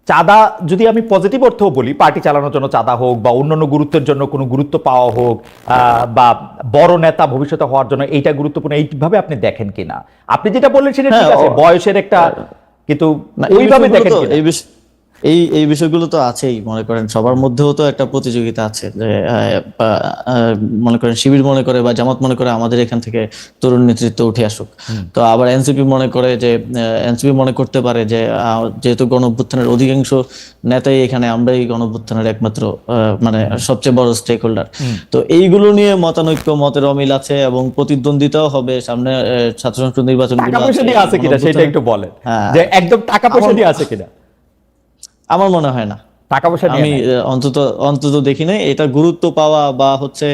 চাঁদা যদি আমি পজিটিভ অর্থেও বলি, পার্টি চালানোর জন্য চাঁদা হোক বা অন্যান্য গুরুত্বের জন্য কোনো গুরুত্ব পাওয়া হোক, বা বড় নেতা ভবিষ্যতে হওয়ার জন্য এইটা গুরুত্বপূর্ণ, এইভাবে আপনি দেখেন কিনা? আপনি যেটা বললেন সেটা হ্যাঁ ঠিক আছে, বয়সের একটা, কিন্তু না, ওইভাবে দেখেন কিনা? এই বিষয়গুলো তো আছেই। মনে করেন সবার মধ্যেও তো একটা প্রতিযোগিতা আছে যে মনে করেন শিবির মনে করে বা জামাত মনে করে আমাদের এখান থেকে তরুণ নেতৃত্ব উঠে আসুক। তো আবার এনসিপি মনে করে যে এনসিপি মনে করতে পারে যে যেহেতু গণ অভ্যুত্থানের অধিকাংশ নেতাই এখানে, আমরাই গণ অভ্যুত্থানের একমাত্র মানে সবচেয়ে বড় স্টেক হোল্ডার। তো এইগুলো নিয়ে মতানৈক্য, মতের অমিল আছে এবং প্রতিদ্বন্দ্বিতাও হবে সামনে। ছাত্র সংসদ নির্বাচন টাকা পয়সা দিয়ে আছে কিনা সেটা একটু বলেন, হ্যাঁ, যে একদম টাকা পয়সা দিয়ে আছে কিনা? আমার মনে হয় না। টাকা পয়সা নিয়ে আমি নাই। অন্তত অন্তত দেখি নাই এটা গুরুত্ব পাওয়া বা হচ্ছে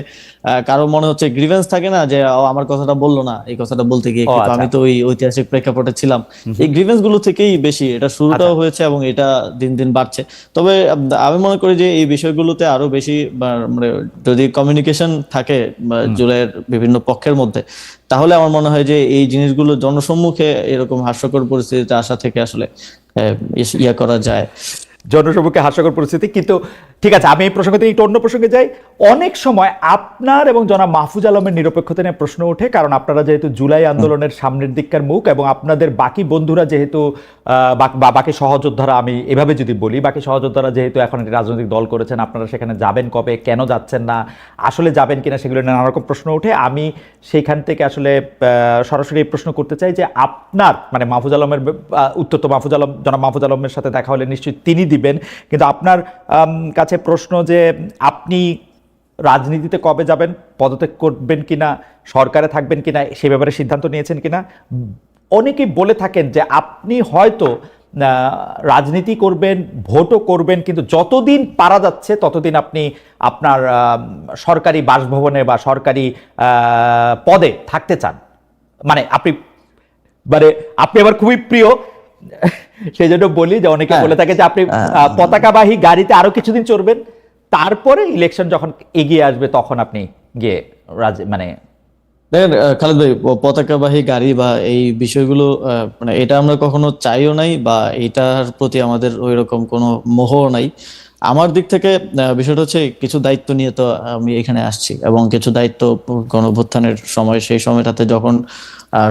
কারো মনে হচ্ছে গ্রিভেন্স থাকে না যে ও আমার কথাটা বললো না, এই কথাটা বলতে গিয়ে, ও কিন্তু আচ্ছা। আমি তো ওই ঐতিহাসিক প্রেক্ষাপটে ছিলাম। এই গ্রিভেন্স গুলো থেকেই বেশি এটা শুরুটাও আচ্ছা। হয়েছে এবং এটা দিন দিন বাড়ছে। তবে আমি মনে করি যে এই বিষয়গুলোতে আরো বেশি মানে যদি কমিউনিকেশন থাকে জুলাইয়ের বিভিন্ন পক্ষের মধ্যে, তাহলে আমার মনে হয় যে এই জিনিসগুলো জনসম্মুখে এরকম হাস্যকর পরিস্থিতিতে আসা থেকে আসলে ইয়া করা যায়। জনসম্মুখে হাস্যকর পরিস্থিতি, কিন্তু ঠিক আছে, আমি এই প্রসঙ্গ থেকে একটু অন্য প্রসঙ্গে যাই। অনেক সময় আপনার এবং জনাব মাহফুজ আলমের নিরপেক্ষতা নিয়ে প্রশ্ন ওঠে, কারণ আপনারা যেহেতু জুলাই আন্দোলনের সামনের দিককার মুখ, এবং আপনাদের বাকি বন্ধুরা যেহেতু বাকি সহযোদ্ধারা, আমি এভাবে যদি বলি, বাকি সহযোদ্ধারা যেহেতু এখন একটি রাজনৈতিক দল করেছেন, আপনারা সেখানে যাবেন কবে, কেন যাচ্ছেন না, আসলে যাবেন কিনা, সেগুলো নিয়ে নানা রকম প্রশ্ন ওঠে। আমি সেইখান থেকে আসলে সরাসরি এই প্রশ্ন করতে চাই যে আপনার মানে মাহফুজ আলমের উত্তর তো মাহফুজ আলম, জনাব মাহফুজ আলমের সাথে দেখা হলে নিশ্চয়ই তিনি দিবেন, কিন্তু আপনার কাছে প্রশ্ন যে আপনি রাজনীতিতে কবে যাবেন, পদত্যাগ করবেন কিনা, সরকারে থাকবেন কিনা, সে ব্যাপারে সিদ্ধান্ত নিয়েছেন কিনা? অনেকেই বলে থাকেন যে আপনি হয়তো রাজনীতি করবেন, ভোটও করবেন, কিন্তু যতদিন পারা যাচ্ছে ততদিন আপনি আপনার সরকারি বাসভবনে বা সরকারি পদে থাকতে চান। মানে আপনি, মানে আপনি আমার খুবই প্রিয়, সেই জন্য বলি যে অনেকে বলে থাকে যে আপনি পতাকাবাহী গাড়িতে আরো কিছুদিন চড়বেন, তারপরে ইলেকশন যখন এগিয়ে আসবে তখন আপনি গিয়ে মানে। দেখেন খালেদ ভাই, পতাকাবাহী গাড়ি বা এই বিষয়গুলো মানে এটা আমরা কখনো চাইও নাই বা এটার প্রতি আমাদের ওই রকম কোনো মোহ নাই। আমার দিক থেকে বিষয়টা হচ্ছে কিছু দায়িত্ব নিয়ে তো আমি এখানে আসছি, এবং কিছু দায়িত্ব গণঅভ্যুত্থানের সময়, সেই সময়টাতে যখন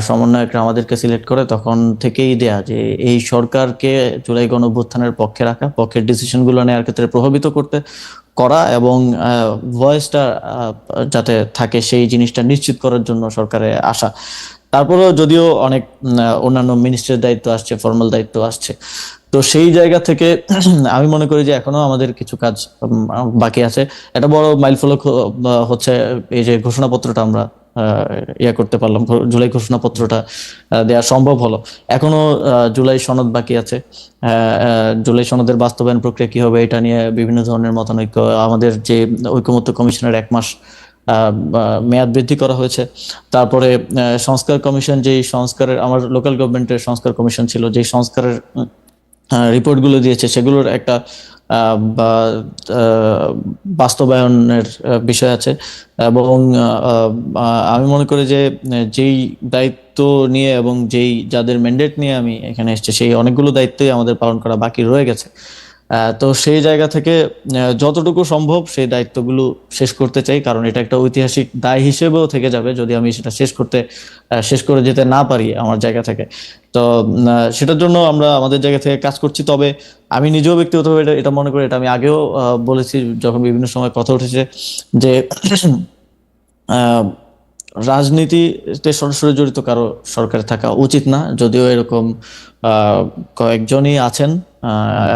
সমন্বয়করা আমাদেরকে সিলেক্ট করে তখন থেকেই দেয়া যে এই সরকারকে জুলাই গণঅভ্যুত্থানের পক্ষে রাখা, পক্ষের ডিসিশনগুলো নেওয়ার ক্ষেত্রে প্রভাবিত করা এবং ভয়েসটা যাতে থাকে সেই জিনিসটা নিশ্চিত করার জন্য সরকারে আসা। তারপরেও যদিও অনেক অন্যান্য মিনিস্ট্রির দায়িত্ব আসছে, ফর্মাল দায়িত্ব আসছে, তো সেই জায়গা থেকে আমি মনে করি যে এখনো আমাদের কিছু কাজ বাকি আছে। একটা বড় মাইলফলক হচ্ছে এই যে ঘোষণাপত্রটা আমরা ইয়া করতে পারলাম, জুলাই ঘোষণাপত্রটা দেওয়া সম্ভব হলো। এখনো জুলাই সনদ বাকি আছে। জুলাই সনদের বাস্তবায়ন প্রক্রিয়া কি হবে এটা নিয়ে বিভিন্ন ধরনের মতানৈক্য। আমাদের যে ঐকমত্য কমিশনের 1 মাস মেয়াদ বৃদ্ধি করা হয়েছে। তারপরে সংস্কার কমিশন, যেই সংস্কারের, আমার লোকাল গভর্নমেন্টের সংস্কার কমিশন ছিল, যেই সংস্কারের রিপোর্টগুলো দিয়েছে সেগুলোর একটা বাস্তবায়নের বিষয় আছে। এবং আমি মনে করি যে যেই দায়িত্ব নিয়ে এবং যাদের ম্যান্ডেট নিয়ে আমি এখানে এসেছি, সেই অনেকগুলো দায়িত্বই আমাদের পালন করা বাকি রয়ে গেছে। তো সেই জায়গা থেকে যতটুকু সম্ভব সেই দায়িত্বগুলো শেষ করতে চাই, কারণ এটা একটা ঐতিহাসিক দায় হিসেবেও থেকে যাবে যদি আমি সেটা শেষ করে যেতে না পারি আমার জায়গা থেকে। তো সেটার জন্য আমরা আমাদের জায়গা থেকে কাজ করছি। তবে আমি নিজেও ব্যক্তিগতভাবে এটা মনে করি, এটা আমি আগেও বলেছি যখন বিভিন্ন সময় কথা উঠেছে, যে রাজনীতিতে সরাসরি জড়িত কারো সরকারে থাকা উচিত না, যদিও এরকম কয়েকজনই আছেন।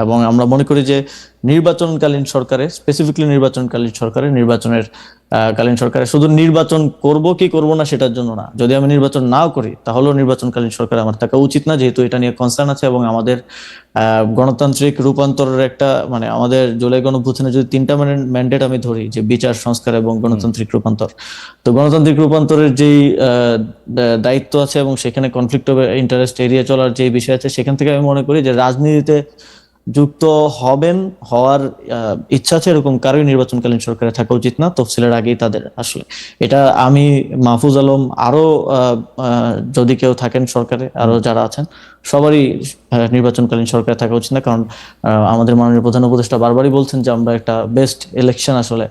এবং আমরা মনে করি যে নির্বাচনকালীন সরকারে, স্পেসিফিকলি নির্বাচনের কালীন সরকারে শুধু নির্বাচন করব কি করব না সেটার জন্য না, যদি আমি নির্বাচন নাও করি তাহলেও নির্বাচনকালীন সরকার আমার থাকা উচিত না, যেহেতু এটা নিয়ে কনসার্ন আছে। এবং আমাদের গণতান্ত্রিক রূপান্তরের একটা, মানে আমাদের জুলাই গণঅভ্যুত্থানে যদি 3টা ম্যান্ডেট আমি ধরি, যে বিচার, সংস্কার এবং গণতান্ত্রিক রূপান্তর, তো গণতান্ত্রিক রূপান্তরের যেই দায়িত্ব আছে এবং সেখানে কনফ্লিক্ট অফ ইন্টারেস্ট এড়িয়ে চলার যে বিষয় আছে, সেখান থেকে আমি মনে করি যে রাজনীতিতে যুক্ত হবেন, হওয়ার ইচ্ছা আছে এরকম কারোই নির্বাচনকালীন সরকারে থাকা উচিত না, তফসিলের আগেই তাদের আসলে। এটা আমি, মাহফুজ আলম, আরো যদি কেউ থাকেন সরকারে, আরো যারা আছেন, সবারই নির্বাচনকালীন সরকারে থাকা উচিত না। কারণ আমাদের মাননীয় প্রধান উপদেষ্টা বারবারই বলছেন যে আমরা একটা বেস্ট ইলেকশন আসলে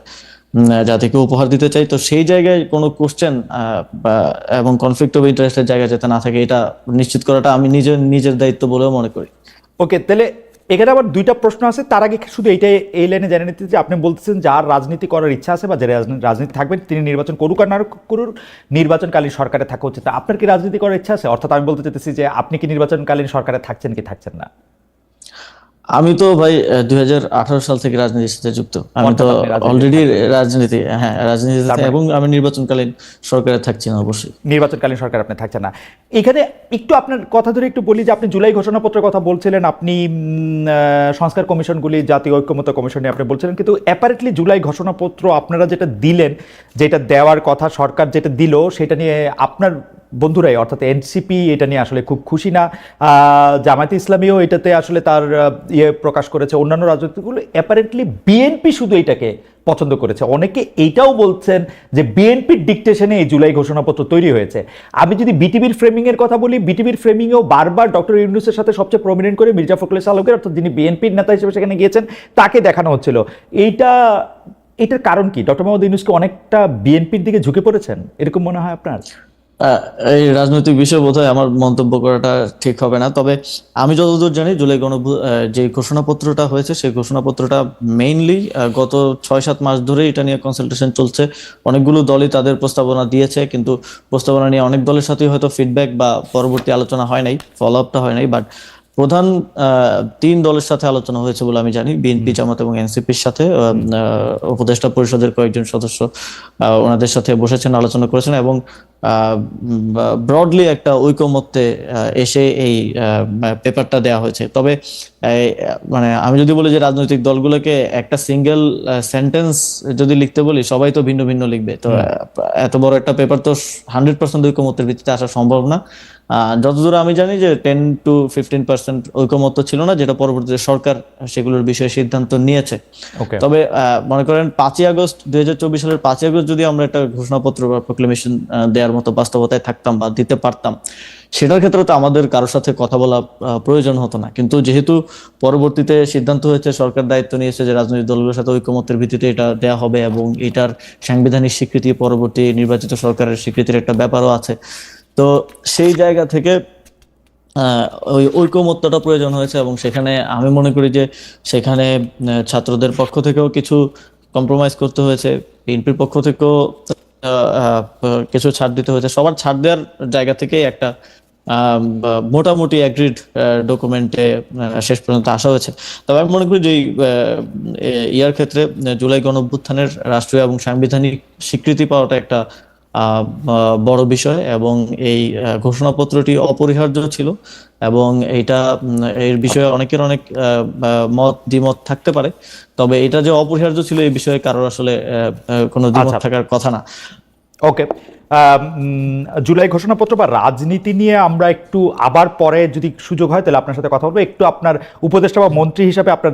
জাতিকে উপহার দিতে চাই। তো সেই জায়গায় কোনো কোশ্চেন এবং কনফ্লিক্ট অফ ইন্টারেস্টের জায়গা যাতে না থাকে, এটা নিশ্চিত করাটা আমি নিজের দায়িত্ব বলেও মনে করি। ওকে, তাহলে এখানে আবার দুইটা প্রশ্ন আছে। তার আগে শুধু এইটাই, এই লাইনে জেনে নিতে যে আপনি বলতেছেন যার রাজনীতি করার ইচ্ছা আছে বা যে রাজনীতি থাকবেন তিনি নির্বাচন করুক আর না করুক, নির্বাচনকালীন সরকারে থাকা উচিত। আপনার কি রাজনীতি করার ইচ্ছা আছে? অর্থাৎ আমি বলতে চাইতেছি যে আপনি কি নির্বাচনকালীন সরকারে থাকছেন কি থাকছেন না? আমি তো ভাই 2018 সাল থেকে রাজনীতির সাথে যুক্ত। আমি তো অর্থাৎ আপনি রাজনীতিতে অলরেডি থাকছেন। রাজনীতিতে তার মানে এবং আমি নির্বাচনকালীন সরকারে থাকছি না অবশ্যই। নির্বাচনকালীন সরকার আপনি থাকছেন না। এখানে একটু আপনার কথা ধরে একটু বলি যে আপনি জুলাই ঘোষণাপত্রের কথা বলছিলেন, আপনি সংস্কার কমিশনগুলি, জাতীয় ঐক্যমত্য কমিশন নিয়ে আপনি বলছিলেন, কিন্তু অ্যাপারেন্টলি জুলাই ঘোষণাপত্র আপনারা যেটা দিলেন, যেটা দেওয়ার কথা সরকার যেটা দিল, সেটা নিয়ে আপনার বন্ধুরাই অর্থাৎ এনসিপি এটা নিয়ে আসলে খুব খুশি না। জামায়াতে ইসলামীও এটাতে আসলে তার ইয়ে প্রকাশ করেছে। অন্যান্য রাজনীতিগুলো অ্যাপারেন্টলি বিএনপি শুধু এটাকে পছন্দ করেছে। অনেকে এইটাও বলছেন যে বিএনপির ডিকটেশনে এই জুলাই ঘোষণাপত্র তৈরি হয়েছে। আমি যদি বিটিভির ফ্রেমিং এর কথা বলি, বিটিভির ফ্রেমিংয়েও বারবার ডক্টর ইউনূসের সাথে সবচেয়ে প্রমিনেন্ট করে মির্জা ফখরুল ইসলাম আলমগীর, অর্থাৎ যিনি বিএনপির নেতা হিসেবে সেখানে গিয়েছেন, তাকে দেখানো হচ্ছিল। এটার কারণ কি? ডক্টর মোহাম্মদ ইউনূস কি অনেকটা বিএনপির দিকে ঝুঁকে পড়েছেন, এরকম মনে হয় আপনার? আহ, এই রাজনৈতিক বিষয় বোধহয় আমার মন্তব্য করাটা ঠিক হবে না। তবে আমি যতদূর জানি যে ঘোষণাপত্রটা হয়েছে, সেই ঘোষণাপত্রটা মেইনলি গত 6-7 মাস ধরে এটা নিয়ে কনসালটেশন চলছে। অনেকগুলো দলই তাদের প্রস্তাবনা দিয়েছে, কিন্তু প্রস্তাবনা নিয়ে অনেক দলের সাথেই হয়তো ফিডব্যাক বা পরবর্তী আলোচনা হয় নাই, ফলো আপটা হয় নাই। বাট প্রধান 3 দলের সাথে আলোচনা হয়েছে বলে আমি জানি, বিএনপি, জামাত এবং এনসিপির সাথে। উপদেষ্টা পরিষদের কয়েকজন সদস্য ওনাদের সাথে বসেছেন, আলোচনা করেছেন, এবং ব্রডলি একটা ঐকমত্যে এসে এই পেপারটা দেয়া হয়েছে। তবে মানে আমি যদি বলি যে রাজনৈতিক দলগুলোকে একটা সিঙ্গেল সেন্টেন্স যদি লিখতে বলি, সবাই তো ভিন্ন ভিন্ন লিখবে। তো এত বড় একটা পেপার তো 100% ঐকমত্যের ভিত্তিতে আসা সম্ভব না। যতদূর আমি জানি যে 10-15% ঐকমত্য ছিল না, যেটা পরবর্তীতে সরকার সেগুলোর বিষয়ে সিদ্ধান্ত নিয়েছে। ওকে, তবে মনে করেন 5ই আগস্ট 2024 সালের 5ই আগস্ট যদি আমরা একটা ঘোষণাপত্র বা প্রোক্লেমেশন দেওয়ার মতো বাস্তবতায় থাকতাম বা দিতে পারতাম, সেটার ক্ষেত্রে তো আমাদের কারোর সাথে কথা বলা প্রয়োজন হতো না। কিন্তু যেহেতু পরবর্তীতে সিদ্ধান্ত হয়েছে, সরকার দায়িত্ব নিয়েছে যে রাজনৈতিক দলগুলোর সাথে ঐকমত্যের ভিত্তিতে এটা দেয়া হবে, এবং এটার সাংবিধানিক স্বীকৃতি, পরবর্তী নির্বাচিত সরকারের স্বীকৃতির একটা ব্যাপারও আছে। তো সেই জায়গা থেকে ওই ঐকমত্যটা প্রয়োজন হয়েছে, এবং সেখানে আমি মনে করি যে সেখানে ছাত্রদের পক্ষ থেকেও কিছু কম্প্রোমাইজ করতে হয়েছে, বিএনপির পক্ষ থেকেও কিছু ছাড় দিতে হয়েছে। সবার ছাড় দেওয়ার জায়গা থেকে একটা মোটামুটি অ্যাগ্রিড ডকুমেন্টে শেষ পর্যন্ত আসা হয়েছে। তবে আমি মনে করি যে ইয়ার ক্ষেত্রে জুলাই গণঅভ্যুত্থানের রাষ্ট্রীয় এবং সাংবিধানিক স্বীকৃতি পাওয়াটা একটা বড় বিষয়, এবং এই ঘোষণাপত্রটি অপরিহার্য ছিল। এবং এইটা এর বিষয়ে অনেকের অনেক দ্বিমত থাকতে পারে, তবে এটা যে অপরিহার্য ছিল এই বিষয়ে কারোর আসলে কোনো দ্বিমত আচ্ছা, থাকার কথা না। ওকে। জুলাই ঘোষণাপত্র বা রাজনীতি নিয়ে আমরা একটু আবার পরে যদি সুযোগ হয় তাহলে আপনার সাথে কথা বলবো। একটু আপনার উপদেষ্টা বা মন্ত্রী হিসাবে আপনার